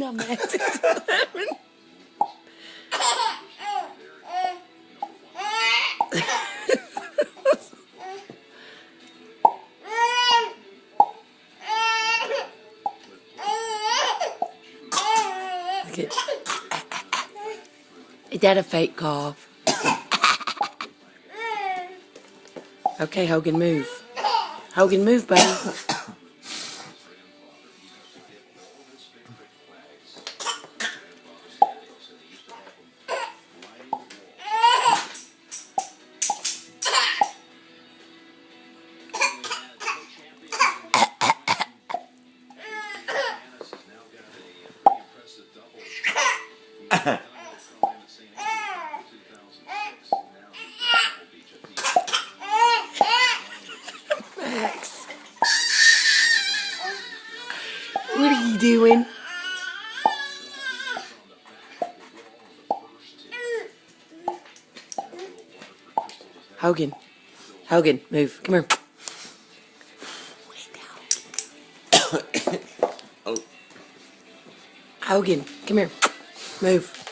dumbass. Look at. Is that a fake cough? Okay, Hogan, move. Hogan, move, buddy. Max. What are you doing? Hogan. Hogan, move. Come here. Oh. Hogan, come here. Move.